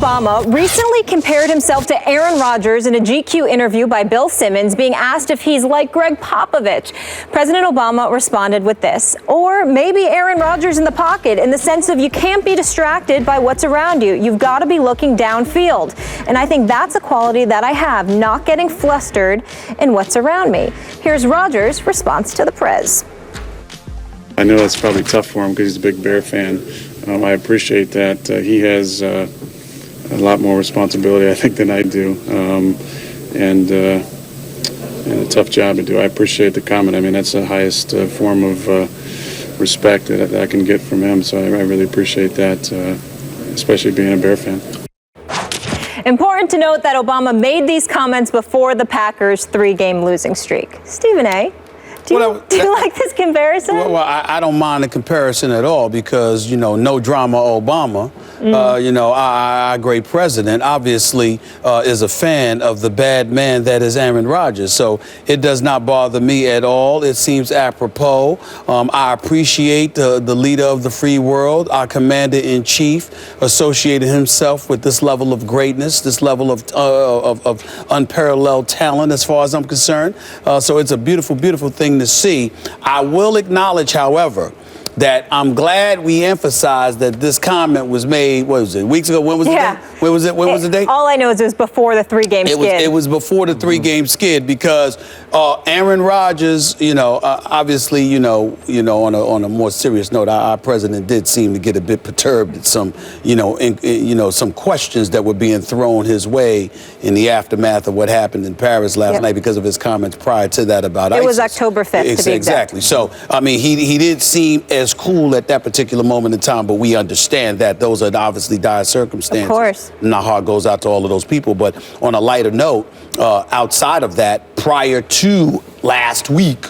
Obama recently compared himself to Aaron Rodgers in a GQ interview by Bill Simmons, being asked if he's like Greg Popovich. President Obama responded with this: or maybe Aaron Rodgers in the pocket, in the sense of you can't be distracted by what's around you. You've got to be looking downfield. And I think that's a quality that I have, not getting flustered in what's around me. Here's Rodgers' response to the Prez. I know that's probably tough for him because he's a big Bear fan. I appreciate that. He has a lot more responsibility, I think, than I do, and a tough job to do. I appreciate the comment. I mean, that's the highest form of respect that I can get from him, so I really appreciate that, especially being a Bear fan. Important to note that Obama made these comments before the Packers' 3-game losing streak. Stephen A., do you like this comparison? Well, I don't mind the comparison at all because, no drama Obama, our great president, obviously is a fan of the bad man that is Aaron Rodgers. So it does not bother me at all. It seems apropos. I appreciate the leader of the free world, our commander-in-chief, associated himself with this level of greatness, this level of unparalleled talent as far as I'm concerned. So it's a beautiful, beautiful thing to see. I will acknowledge, however, that I'm glad we emphasized that this comment was made, what was it, weeks ago? When was the date? When was the date? All I know is it was before the 3-game skid. It was before the 3-game skid because Aaron Rodgers, obviously, on a more serious note, our president did seem to get a bit perturbed at some, some questions that were being thrown his way in the aftermath of what happened in Paris last night because of his comments prior to that about ISIS. It was October 5th, to be exact. Exactly. So, I mean, he did seem as cool at that particular moment in time, but we understand that those are obviously dire circumstances. Of course. And our heart goes out to all of those people. But on a lighter note, outside of that, prior to last week,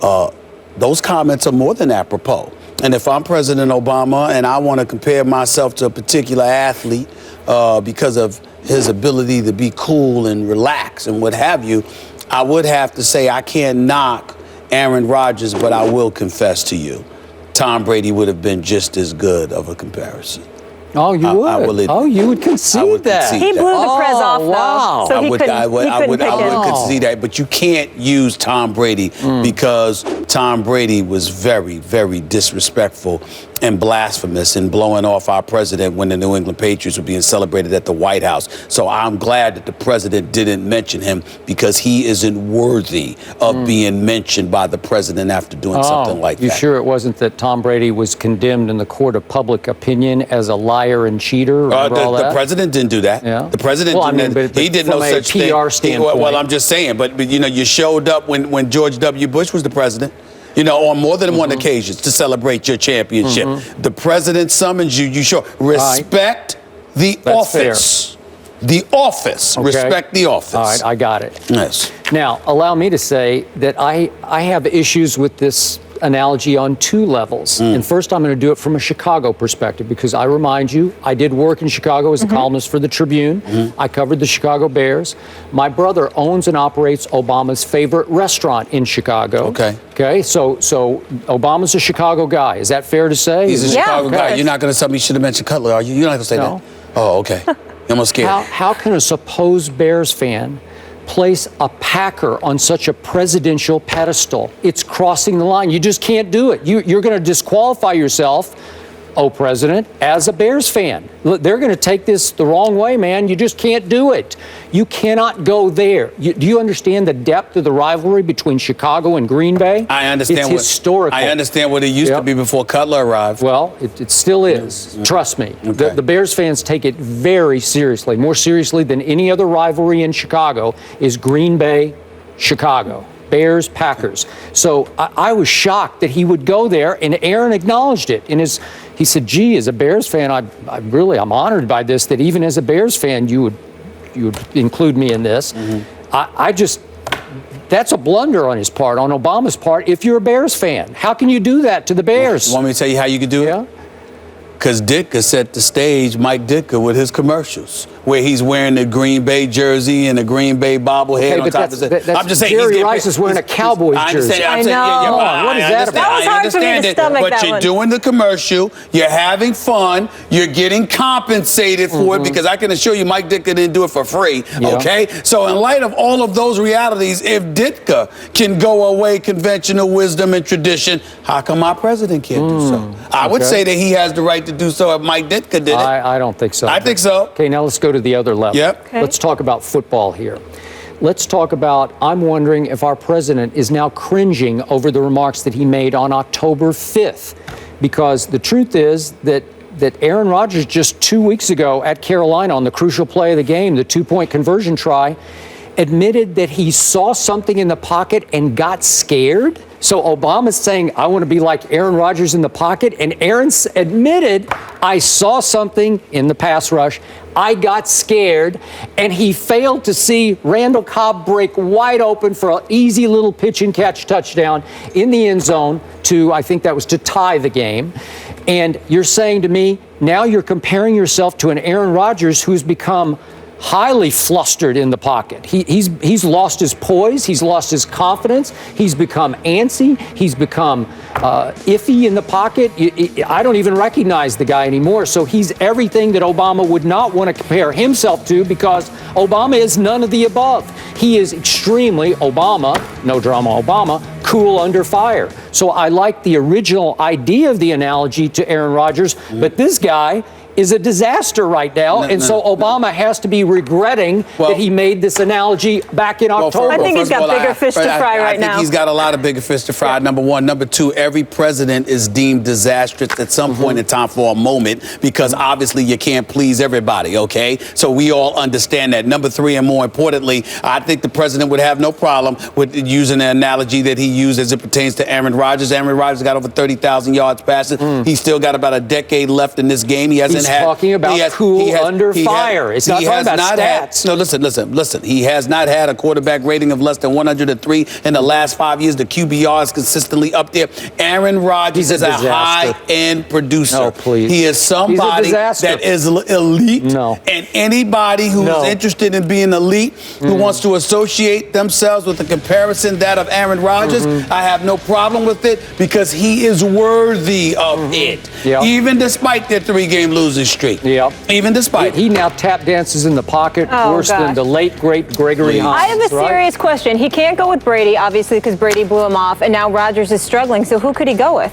those comments are more than apropos. And if I'm President Obama and I want to compare myself to a particular athlete because of his ability to be cool and relax and what have you, I would have to say I can't knock Aaron Rodgers, but I will confess to you, Tom Brady would have been just as good of a comparison. Oh, you would? You would concede that? He blew the Prez off, wow. though, so he couldn't I would concede that, but you can't use Tom Brady because Tom Brady was very, very disrespectful and blasphemous in blowing off our president when the New England Patriots were being celebrated at the White House. So I'm glad that the president didn't mention him because he isn't worthy of being mentioned by the president after doing something like that. You sure it wasn't that Tom Brady was condemned in the court of public opinion as a liar and cheater? The president didn't do that. Yeah. The president didn't. He did no such thing. From a PR standpoint. Well, I'm just saying. But you showed up when George W. Bush was the president. On more than one occasions to celebrate your championship. The president summons you. You show respect the office. Fair. The office. Okay. Respect the office. All right, I got it. Yes. Now, allow me to say that I have issues with this analogy on 2 levels. And first, I'm going to do it from a Chicago perspective because I remind you, I did work in Chicago as a columnist for the Tribune. I covered the Chicago Bears. My brother owns and operates Obama's favorite restaurant in Chicago. Okay. So Obama's a Chicago guy. Is that fair to say? He's a Chicago guy. You're not going to tell me you should have mentioned Cutler, are you? You're not going to say that? Oh, okay. I'm almost scared. How can a supposed Bears fan place a Packer on such a presidential pedestal? It's crossing the line. You just can't do it. You're going to disqualify yourself, President, as a Bears fan. They're going to take this the wrong way, man. You just can't do it. You cannot go there. Do you understand the depth of the rivalry between Chicago and Green Bay? I understand. It's historical. I understand what it used to be before Cutler arrived. Well, it still is. Trust me. Okay. The Bears fans take it very seriously, more seriously than any other rivalry in Chicago is Green Bay, Chicago. Bears, Packers. So I was shocked that he would go there, and Aaron acknowledged it. He said, gee, as a Bears fan, I'm honored by this, that even as a Bears fan, you would include me in this. That's a blunder on his part, on Obama's part, if you're a Bears fan. How can you do that to the Bears? You want me to tell you how you could do it? Because Ditka set the stage, Mike Ditka, with his commercials. where he's wearing the Green Bay jersey and the Green Bay bobblehead on but top of it. I'm just saying, Jerry Rice is wearing a Cowboys jersey. I know. What is that about? That was hard for me to stomach but that you're one. doing the commercial, you're having fun, you're getting compensated for it, because I can assure you Mike Ditka didn't do it for free, okay? So in light of all of those realities, if Ditka can go away conventional wisdom and tradition, how come our president can't do so? I would say that he has the right to do so if Mike Ditka did it. I don't think so. I think so. Okay, now let's go to the other level. Yep. Okay. Let's talk about football here. Let's talk about, I'm wondering if our president is now cringing over the remarks that he made on October 5th. Because the truth is that Aaron Rodgers just 2 weeks ago at Carolina on the crucial play of the game, the 2-point conversion try, admitted that he saw something in the pocket and got scared. So Obama's saying, I want to be like Aaron Rodgers in the pocket. And Aaron admitted, I saw something in the pass rush. I got scared. And he failed to see Randall Cobb break wide open for an easy little pitch and catch touchdown in the end zone to, I think that was to tie the game. And you're saying to me, now you're comparing yourself to an Aaron Rodgers who's become highly flustered in the pocket. He's lost his poise. He's lost his confidence. He's become antsy. He's become iffy in the pocket. I don't even recognize the guy anymore. So he's everything that Obama would not want to compare himself to, because Obama is none of the above. He is extremely Obama, no drama Obama, cool under fire. So I like the original idea of the analogy to Aaron Rodgers, but this guy is a disaster right now, so Obama has to be regretting that he made this analogy back in October. I think he's got bigger fish to fry right now. I think he's got a lot of bigger fish to fry, number one. Number two, every president is deemed disastrous at some point in time for a moment, because obviously you can't please everybody, okay? So we all understand that. Number three, and more importantly, I think the president would have no problem with using the analogy that he used as it pertains to Aaron Rodgers. Aaron Rodgers got over 30,000 yards passing. He's still got about a decade left in this game. He hasn't He's talking about under fire. It's not talking about stats. No, listen. He has not had a quarterback rating of less than 103 in the last 5 years. The QBR is consistently up there. Aaron Rodgers is a high-end producer. No, please. He is somebody that is elite. No. And anybody who is interested in being elite, who wants to associate themselves with the comparison that of Aaron Rodgers, I have no problem with it, because he is worthy of it. Yep. Even despite their 3-game losing streak. Yep. Even despite he now tap dances in the pocket worse than the late, great Gregory Hines. I have a serious question. He can't go with Brady, obviously, because Brady blew him off, and now Rodgers is struggling. So who could he go with?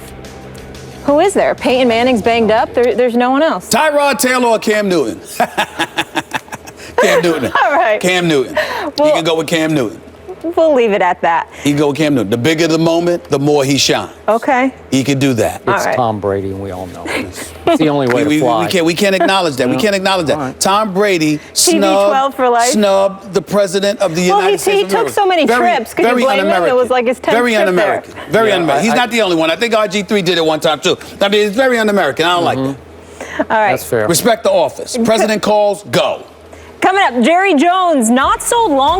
Who is there? Peyton Manning's banged up. There's no one else. Tyrod Taylor or Cam Newton? Cam Newton. All right. Cam Newton. Well, he can go with Cam Newton. We'll leave it at that. He can go with Cam Newton. The bigger the moment, the more he shines. Okay. He can do that. It's Tom Brady, and we all know this. It's the only way to fly. We can't acknowledge that. We can't acknowledge that. Right. Tom Brady TB12 for life. snubbed the president of the United States. He took so many trips. Could you blame him? It was like his 10th very trip un-American. there. Very un-American. He's not the only one. I think RG3 did it one time too. I mean, it's very un-American. I don't like that. All right. That's fair. Respect the office. President calls, go. Coming up, Jerry Jones, not so long